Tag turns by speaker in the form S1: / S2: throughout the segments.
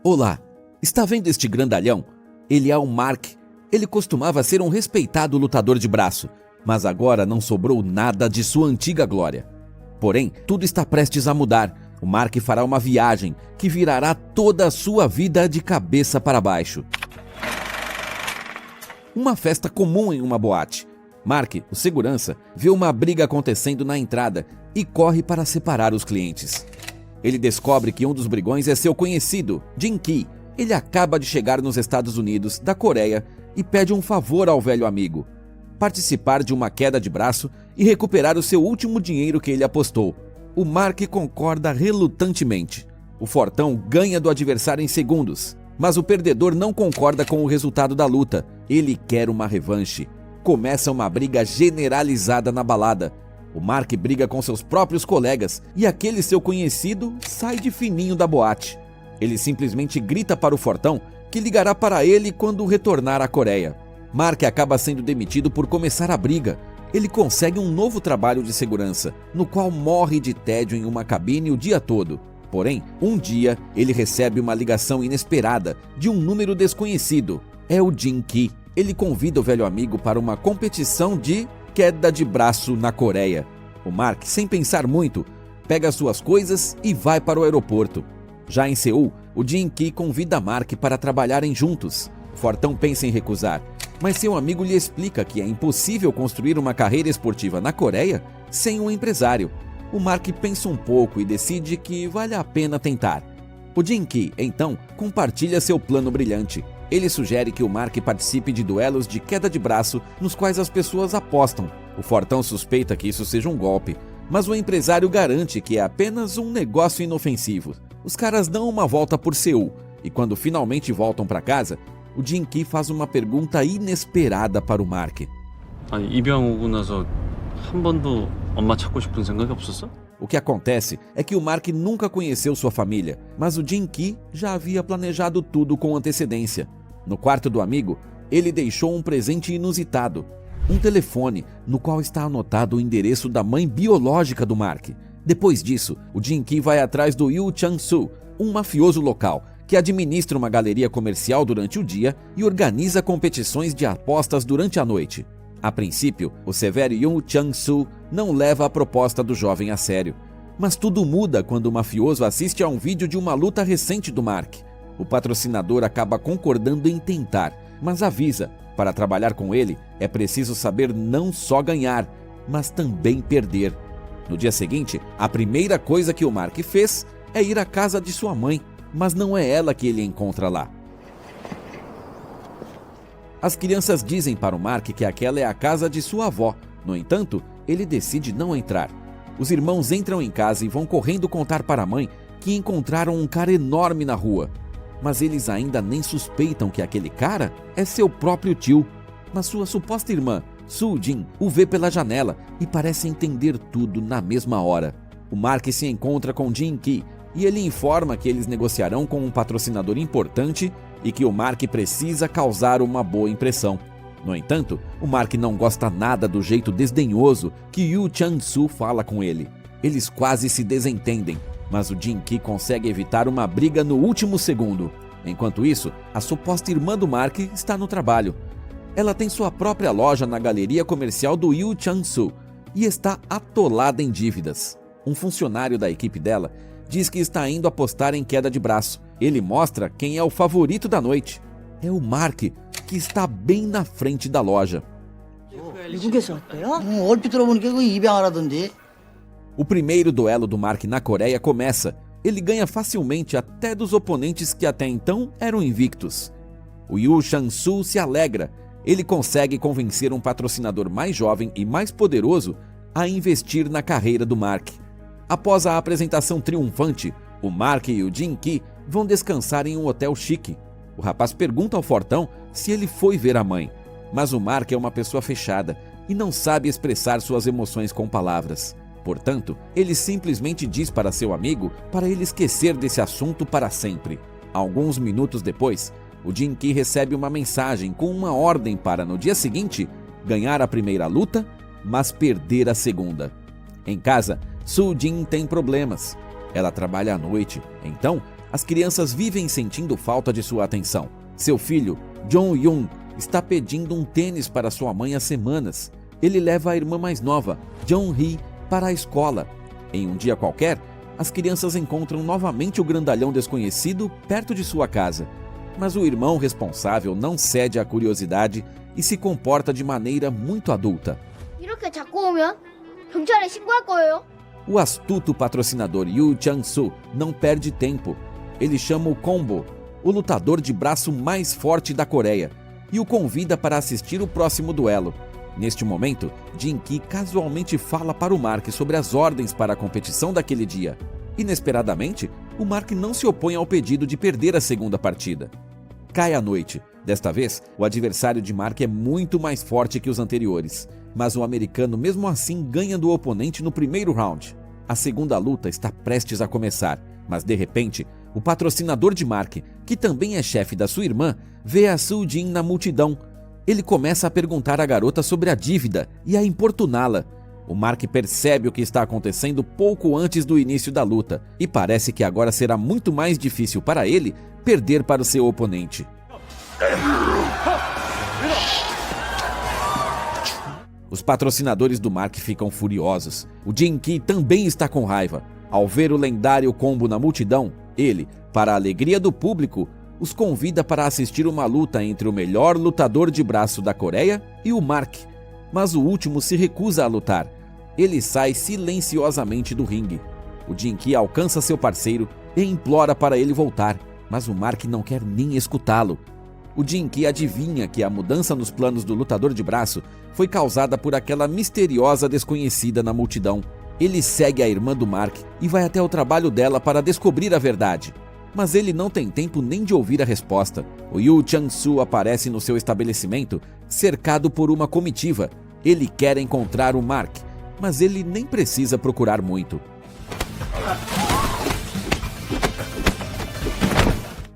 S1: Olá, está vendo este grandalhão? Ele é o Mark. Ele costumava ser um respeitado lutador de braço, mas agora não sobrou nada de sua antiga glória. Porém, tudo está prestes a mudar. O Mark fará uma viagem que virará toda a sua vida de cabeça para baixo. Uma festa comum em uma boate. Mark, o segurança, vê uma briga acontecendo na entrada e corre para separar os clientes. Ele descobre que um dos brigões é seu conhecido, Jin Ki. Ele acaba de chegar nos Estados Unidos, da Coreia, e pede um favor ao velho amigo: participar de uma queda de braço e recuperar o seu último dinheiro que ele apostou. O Mark concorda relutantemente. O fortão ganha do adversário em segundos, mas o perdedor não concorda com o resultado da luta. Ele quer uma revanche. Começa uma briga generalizada na balada. O Mark briga com seus próprios colegas e aquele seu conhecido sai de fininho da boate. Ele simplesmente grita para o fortão que ligará para ele quando retornar à Coreia. Mark acaba sendo demitido por começar a briga. Ele consegue um novo trabalho de segurança, no qual morre de tédio em uma cabine o dia todo. Porém, um dia ele recebe uma ligação inesperada de um número desconhecido. É o Jin Ki. Ele convida o velho amigo para uma competição de queda de braço na Coreia. O Mark, sem pensar muito, pega suas coisas e vai para o aeroporto. Já em Seul, o Jin Ki convida Mark para trabalharem juntos. O fortão pensa em recusar, mas seu amigo lhe explica que é impossível construir uma carreira esportiva na Coreia sem um empresário. O Mark pensa um pouco e decide que vale a pena tentar. O Jin Ki, então, compartilha seu plano brilhante. Ele sugere que o Mark participe de duelos de queda de braço nos quais as pessoas apostam. O fortão suspeita que isso seja um golpe, mas o empresário garante que é apenas um negócio inofensivo. Os caras dão uma volta por Seul e quando finalmente voltam para casa, o Jin Ki faz uma pergunta inesperada para o Mark.
S2: 입양 오고 나서 한 번도 엄마 찾고 싶은 생각이 없었어?
S1: O que acontece é que o Mark nunca conheceu sua família, mas o Jin Ki já havia planejado tudo com antecedência. No quarto do amigo, ele deixou um presente inusitado, um telefone no qual está anotado o endereço da mãe biológica do Mark. Depois disso, o Jin Ki vai atrás do Yu Chang-soo, um mafioso local que administra uma galeria comercial durante o dia e organiza competições de apostas durante a noite. A princípio, o severo Yu Chang-soo não leva a proposta do jovem a sério. Mas tudo muda quando o mafioso assiste a um vídeo de uma luta recente do Mark. O patrocinador acaba concordando em tentar, mas avisa: para trabalhar com ele é preciso saber não só ganhar, mas também perder. No dia seguinte, a primeira coisa que o Mark fez é ir à casa de sua mãe, mas não é ela que ele encontra lá. As crianças dizem para o Mark que aquela é a casa de sua avó. No entanto, ele decide não entrar. Os irmãos entram em casa e vão correndo contar para a mãe que encontraram um cara enorme na rua. Mas eles ainda nem suspeitam que aquele cara é seu próprio tio. Mas sua suposta irmã, Soo Jin, o vê pela janela e parece entender tudo na mesma hora. O Mark se encontra com Jin Ki e ele informa que eles negociarão com um patrocinador importante e que o Mark precisa causar uma boa impressão. No entanto, o Mark não gosta nada do jeito desdenhoso que Yu Chang-soo fala com ele. Eles quase se desentendem, mas o Jin Ki consegue evitar uma briga no último segundo. Enquanto isso, a suposta irmã do Mark está no trabalho. Ela tem sua própria loja na galeria comercial do Yu Chang-soo e está atolada em dívidas. Um funcionário da equipe dela diz que está indo apostar em queda de braço. Ele mostra quem é o favorito da noite. É o Mark, que está bem na frente da loja. O primeiro duelo do Mark na Coreia começa. Ele ganha facilmente até dos oponentes que até então eram invictos. O Yu Chang-soo se alegra. Ele consegue convencer um patrocinador mais jovem e mais poderoso a investir na carreira do Mark. Após a apresentação triunfante, o Mark e o Jin Ki vão descansar em um hotel chique. O rapaz pergunta ao fortão se ele foi ver a mãe, mas o Mark é uma pessoa fechada e não sabe expressar suas emoções com palavras. Portanto, ele simplesmente diz para seu amigo para ele esquecer desse assunto para sempre. Alguns minutos depois, o Jin Ki recebe uma mensagem com uma ordem para, no dia seguinte, ganhar a primeira luta, mas perder a segunda. Em casa, Soo Jin tem problemas. Ela trabalha à noite, então As crianças vivem sentindo falta de sua atenção. Seu filho, Jong Yoon, está pedindo um tênis para sua mãe há semanas. Ele leva a irmã mais nova, Jong Hee, para a escola. Em um dia qualquer, as crianças encontram novamente o grandalhão desconhecido perto de sua casa. Mas o irmão responsável não cede à curiosidade e se comporta de maneira muito adulta.
S3: 이렇게 자꾸 오면 경찰에 신고할 거예요.
S1: O astuto patrocinador Yoo Chang-soo não perde tempo. Ele chama o Combo, o lutador de braço mais forte da Coreia, e o convida para assistir o próximo duelo. Neste momento, Jin-ki casualmente fala para o Mark sobre as ordens para a competição daquele dia. Inesperadamente, o Mark não se opõe ao pedido de perder a segunda partida. Cai a noite. Desta vez, o adversário de Mark é muito mais forte que os anteriores, mas o americano mesmo assim ganha do oponente no primeiro round. A segunda luta está prestes a começar, mas de repente, o patrocinador de Mark, que também é chefe da sua irmã, vê a Soo-jin na multidão. Ele começa a perguntar à garota sobre a dívida e a importuná-la. O Mark percebe o que está acontecendo pouco antes do início da luta e parece que agora será muito mais difícil para ele perder para o seu oponente. Os patrocinadores do Mark ficam furiosos. O Jin-ki também está com raiva. Ao ver o lendário combo na multidão, ele, para a alegria do público, os convida para assistir uma luta entre o melhor lutador de braço da Coreia e o Mark. Mas o último se recusa a lutar. Ele sai silenciosamente do ringue. O Jin-ki alcança seu parceiro e implora para ele voltar, mas o Mark não quer nem escutá-lo. O Jin-ki adivinha que a mudança nos planos do lutador de braço foi causada por aquela misteriosa desconhecida na multidão. Ele segue a irmã do Mark e vai até o trabalho dela para descobrir a verdade. Mas ele não tem tempo nem de ouvir a resposta. O Yoo Chang-soo aparece no seu estabelecimento, cercado por uma comitiva. Ele quer encontrar o Mark, mas ele nem precisa procurar muito.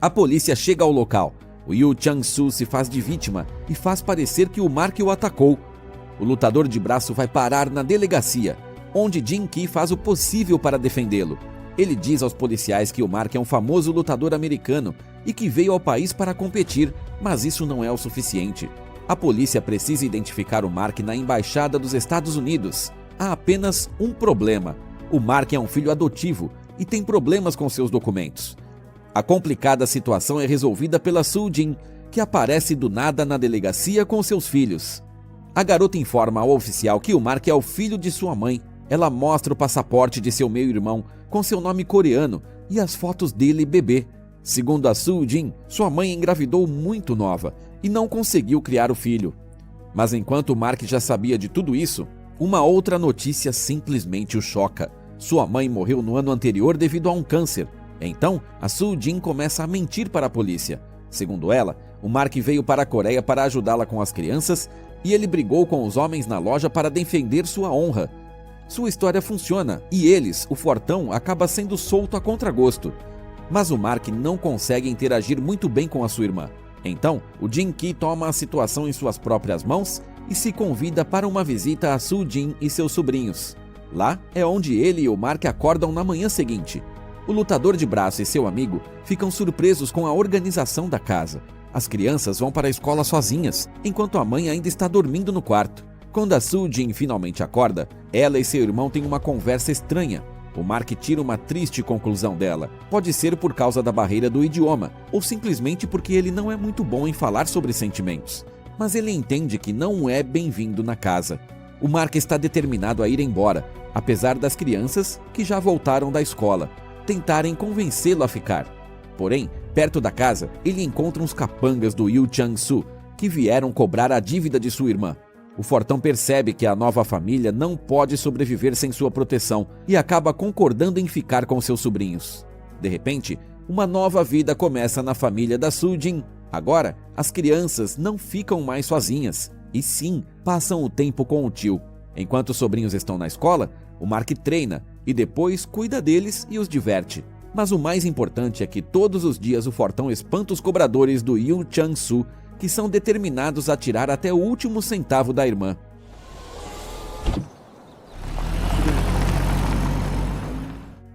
S1: A polícia chega ao local. O Yoo Chang-soo se faz de vítima e faz parecer que o Mark o atacou. O lutador de braço vai parar na delegacia, onde Jin-ki faz o possível para defendê-lo. Ele diz aos policiais que o Mark é um famoso lutador americano e que veio ao país para competir, mas isso não é o suficiente. A polícia precisa identificar o Mark na embaixada dos Estados Unidos. Há apenas um problema. O Mark é um filho adotivo e tem problemas com seus documentos. A complicada situação é resolvida pela Soo-jin, que aparece do nada na delegacia com seus filhos. A garota informa ao oficial que o Mark é o filho de sua mãe. Ela mostra o passaporte de seu meio-irmão com seu nome coreano e as fotos dele bebê. Segundo a Soo-jin, sua mãe engravidou muito nova e não conseguiu criar o filho. Mas enquanto o Mark já sabia de tudo isso, uma outra notícia simplesmente o choca. Sua mãe morreu no ano anterior devido a um câncer. Então, a Soo-jin começa a mentir para a polícia. Segundo ela, o Mark veio para a Coreia para ajudá-la com as crianças e ele brigou com os homens na loja para defender sua honra. Sua história funciona e eles, o fortão, acaba sendo solto a contragosto. Mas o Mark não consegue interagir muito bem com a sua irmã. Então, o Jin-ki toma a situação em suas próprias mãos e se convida para uma visita a Soo-jin e seus sobrinhos. Lá é onde ele e o Mark acordam na manhã seguinte. O lutador de braço e seu amigo ficam surpresos com a organização da casa. As crianças vão para a escola sozinhas, enquanto a mãe ainda está dormindo no quarto. Quando a Soo-jin finalmente acorda, ela e seu irmão têm uma conversa estranha. O Mark tira uma triste conclusão dela. Pode ser por causa da barreira do idioma, ou simplesmente porque ele não é muito bom em falar sobre sentimentos. Mas ele entende que não é bem-vindo na casa. O Mark está determinado a ir embora, apesar das crianças, que já voltaram da escola, tentarem convencê-lo a ficar. Porém, perto da casa, ele encontra uns capangas do Yoo Chang-soo, que vieram cobrar a dívida de sua irmã. O fortão percebe que a nova família não pode sobreviver sem sua proteção e acaba concordando em ficar com seus sobrinhos. De repente, uma nova vida começa na família da Soo-jin. Agora, as crianças não ficam mais sozinhas, e sim, passam o tempo com o tio. Enquanto os sobrinhos estão na escola, o Mark treina e depois cuida deles e os diverte. Mas o mais importante é que todos os dias o fortão espanta os cobradores do Yoo Chang-soo, que são determinados a tirar até o último centavo da irmã.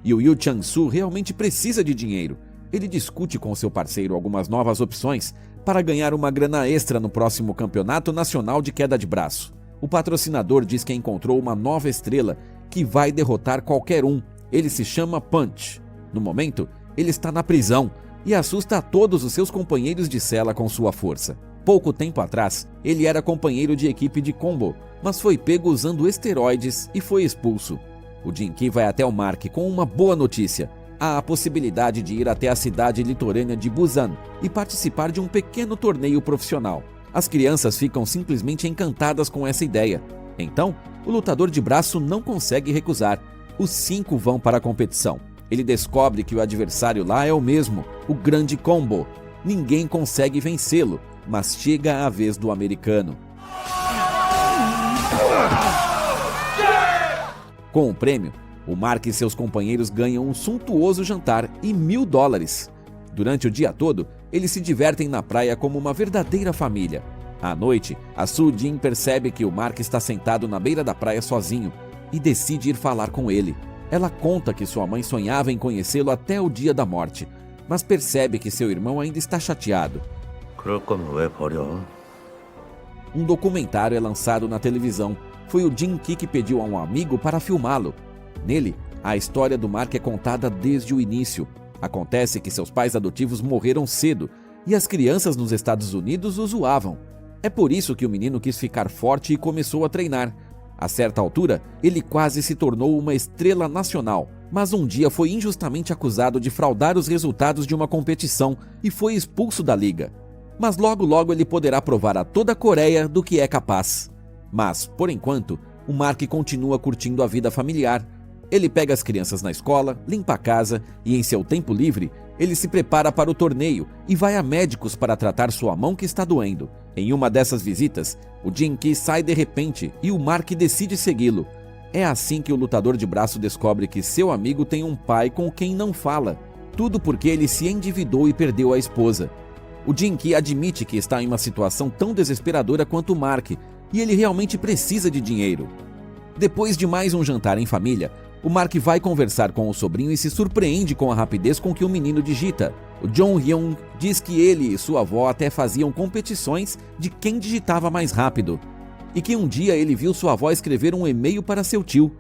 S1: E o Yoo Chang-soo realmente precisa de dinheiro. ele discute com seu parceiro algumas novas opções para ganhar uma grana extra no próximo Campeonato Nacional de Queda de Braço. O patrocinador diz que encontrou uma nova estrela que vai derrotar qualquer um. Ele se chama Punch. No momento, ele está na prisão e assusta a todos os seus companheiros de cela com sua força. Pouco tempo atrás, ele era companheiro de equipe de combo, mas foi pego usando esteroides e foi expulso. O Jin-Ki vai até o Mark com uma boa notícia. Há a possibilidade de ir até a cidade litorânea de Busan e participar de um pequeno torneio profissional. As crianças ficam simplesmente encantadas com essa ideia. Então, o lutador de braço não consegue recusar. Os 5 vão para a competição. Ele descobre que o adversário lá é o mesmo, o Grande Combo. Ninguém consegue vencê-lo, mas chega a vez do americano. Com o prêmio, o Mark e seus companheiros ganham um suntuoso jantar e $1000. Durante o dia todo, eles se divertem na praia como uma verdadeira família. À noite, a Soo-jin percebe que o Mark está sentado na beira da praia sozinho e decide ir falar com ele. Ela conta que sua mãe sonhava em conhecê-lo até o dia da morte, mas percebe que seu irmão ainda está chateado.
S4: 그럴 거면 왜 버려?
S1: Um documentário é lançado na televisão. Foi o Jin-Ki que pediu a um amigo para filmá-lo. Nele, a história do Mark é contada desde o início. Acontece que seus pais adotivos morreram cedo e as crianças nos Estados Unidos o zoavam. É por isso que o menino quis ficar forte e começou a treinar. A certa altura, ele quase se tornou uma estrela nacional, mas um dia foi injustamente acusado de fraudar os resultados de uma competição e foi expulso da liga. Mas logo ele poderá provar a toda a Coreia do que é capaz. Mas, por enquanto, o Mark continua curtindo a vida familiar. Ele pega as crianças na escola, limpa a casa e, em seu tempo livre, ele se prepara para o torneio e vai a médicos para tratar sua mão que está doendo. Em uma dessas visitas, o Jin-Ki sai de repente e o Mark decide segui-lo. É assim que o lutador de braço descobre que seu amigo tem um pai com quem não fala. Tudo porque ele se endividou e perdeu a esposa. O Jin-Ki admite que está em uma situação tão desesperadora quanto o Mark e ele realmente precisa de dinheiro. Depois de mais um jantar em família, o Mark vai conversar com o sobrinho e se surpreende com a rapidez com que o menino digita. O Jong-hyun diz que ele e sua avó até faziam competições de quem digitava mais rápido, e que um dia ele viu sua avó escrever um e-mail para seu tio.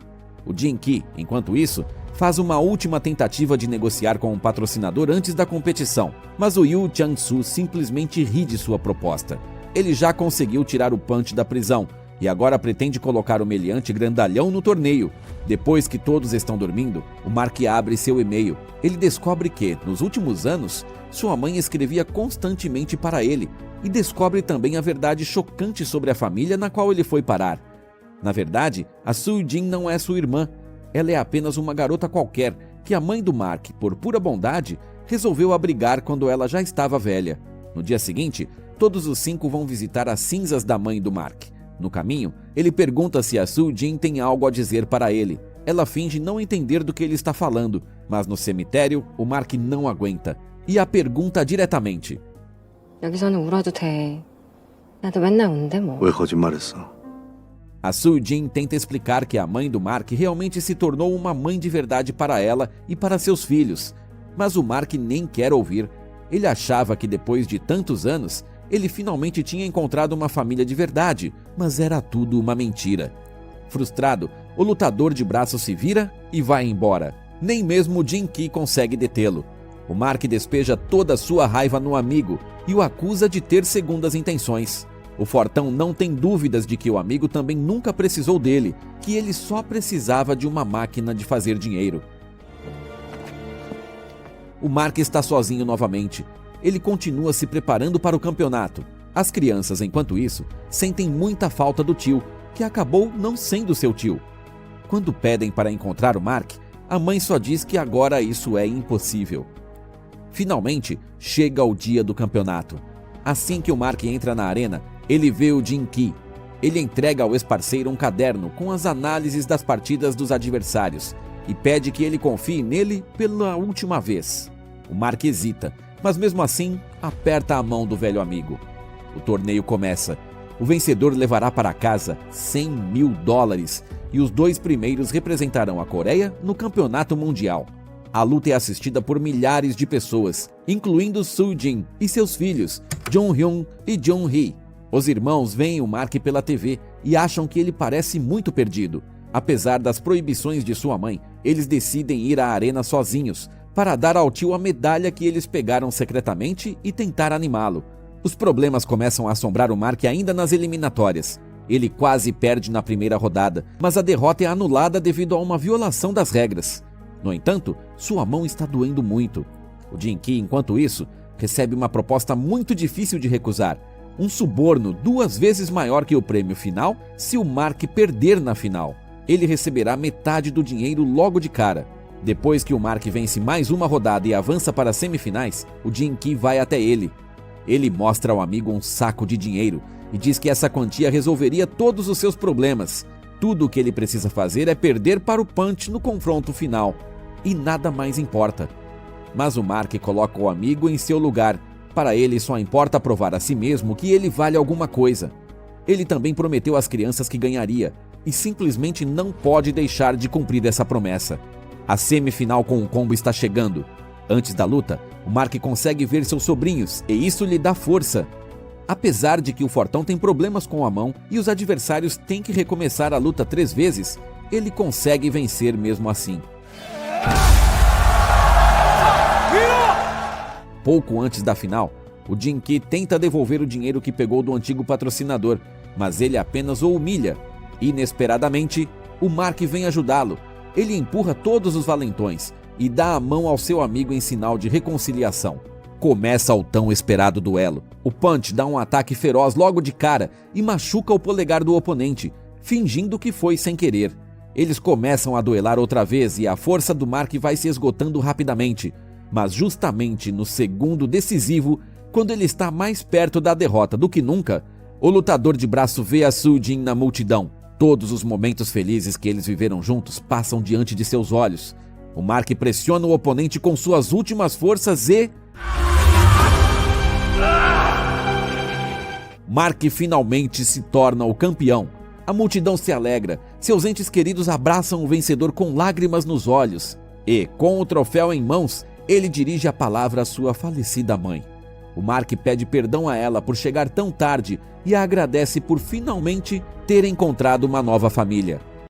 S1: O Jin-Ki, enquanto isso, faz uma última tentativa de negociar com um patrocinador antes da competição, mas o Yoo Chang-soo simplesmente ri de sua proposta. Ele já conseguiu tirar o Punch da prisão e agora pretende colocar o meliante grandalhão no torneio. Depois que todos estão dormindo, o Mark abre seu e-mail. Ele descobre que, nos últimos anos, sua mãe escrevia constantemente para ele e descobre também a verdade chocante sobre a família na qual ele foi parar. Na verdade, a Soo-jin não é sua irmã. Ela é apenas uma garota qualquer que a mãe do Mark, por pura bondade, resolveu abrigar quando ela já estava velha. No dia seguinte, todos os 5 vão visitar as cinzas da mãe do Mark. No caminho, ele pergunta se a Soo-jin tem algo a dizer para ele. Ela finge não entender do que ele está falando, mas no cemitério, o Mark não aguenta e a pergunta diretamente.
S5: 여기서는 울어도 돼. 나도 맨날 우는데 뭐.
S4: 왜 거짓말했어?
S1: A Soo-jin tenta explicar que a mãe do Mark realmente se tornou uma mãe de verdade para ela e para seus filhos, mas o Mark nem quer ouvir. Ele achava que depois de tantos anos, ele finalmente tinha encontrado uma família de verdade, mas era tudo uma mentira. Frustrado, o lutador de braço se vira e vai embora. Nem mesmo o Jin-Ki consegue detê-lo. O Mark despeja toda a sua raiva no amigo e o acusa de ter segundas intenções. O fortão não tem dúvidas de que o amigo também nunca precisou dele, que ele só precisava de uma máquina de fazer dinheiro. O Mark está sozinho novamente. Ele continua se preparando para o campeonato. As crianças, enquanto isso, sentem muita falta do tio, que acabou não sendo seu tio. Quando pedem para encontrar o Mark, a mãe só diz que agora isso é impossível. Finalmente, chega o dia do campeonato. Assim que o Mark entra na arena, ele vê o Jin-Ki. Ele entrega ao ex-parceiro um caderno com as análises das partidas dos adversários e pede que ele confie nele pela última vez. O Mark hesita, mas mesmo assim aperta a mão do velho amigo. O torneio começa. O vencedor levará para casa $100.000 e os 2 primeiros representarão a Coreia no campeonato mundial. A luta é assistida por milhares de pessoas, incluindo Soo-jin e seus filhos, Jong-hyun e Jong-hee. Os irmãos veem o Mark pela TV e acham que ele parece muito perdido. Apesar das proibições de sua mãe, eles decidem ir à arena sozinhos, para dar ao tio a medalha que eles pegaram secretamente e tentar animá-lo. Os problemas começam a assombrar o Mark ainda nas eliminatórias. Ele quase perde na primeira rodada, mas a derrota é anulada devido a uma violação das regras. No entanto, sua mão está doendo muito. O Jin-ki, enquanto isso, recebe uma proposta muito difícil de recusar. Um suborno 2 vezes maior que o prêmio final se o Mark perder na final. Ele receberá metade do dinheiro logo de cara. Depois que o Mark vence mais uma rodada e avança para as semifinais, o Jin-ki vai até ele. Ele mostra ao amigo um saco de dinheiro e diz que essa quantia resolveria todos os seus problemas. Tudo o que ele precisa fazer é perder para o Punch no confronto final. E nada mais importa. Mas o Mark coloca o amigo em seu lugar. Para ele só importa provar a si mesmo que ele vale alguma coisa. Ele também prometeu às crianças que ganharia, e simplesmente não pode deixar de cumprir essa promessa. A semifinal com o combo está chegando. Antes da luta, o Mark consegue ver seus sobrinhos, e isso lhe dá força. Apesar de que o Fortão tem problemas com a mão e os adversários têm que recomeçar a luta 3 vezes, ele consegue vencer mesmo assim. Pouco antes da final, o Jin-ki tenta devolver o dinheiro que pegou do antigo patrocinador, mas ele apenas o humilha. Inesperadamente, o Mark vem ajudá-lo. Ele empurra todos os valentões e dá a mão ao seu amigo em sinal de reconciliação. Começa o tão esperado duelo. O Punch dá um ataque feroz logo de cara e machuca o polegar do oponente, fingindo que foi sem querer. Eles começam a duelar outra vez e a força do Mark vai se esgotando rapidamente. Mas justamente no segundo decisivo, quando ele está mais perto da derrota do que nunca, o lutador de braço vê a Soo-jin na multidão. Todos os momentos felizes que eles viveram juntos passam diante de seus olhos. O Mark pressiona o oponente com suas últimas forças e... Mark finalmente se torna o campeão. A multidão se alegra, seus entes queridos abraçam o vencedor com lágrimas nos olhos. E, com o troféu em mãos, ele dirige a palavra à sua falecida mãe. O Mark pede perdão a ela por chegar tão tarde e a agradece por finalmente ter encontrado uma nova família.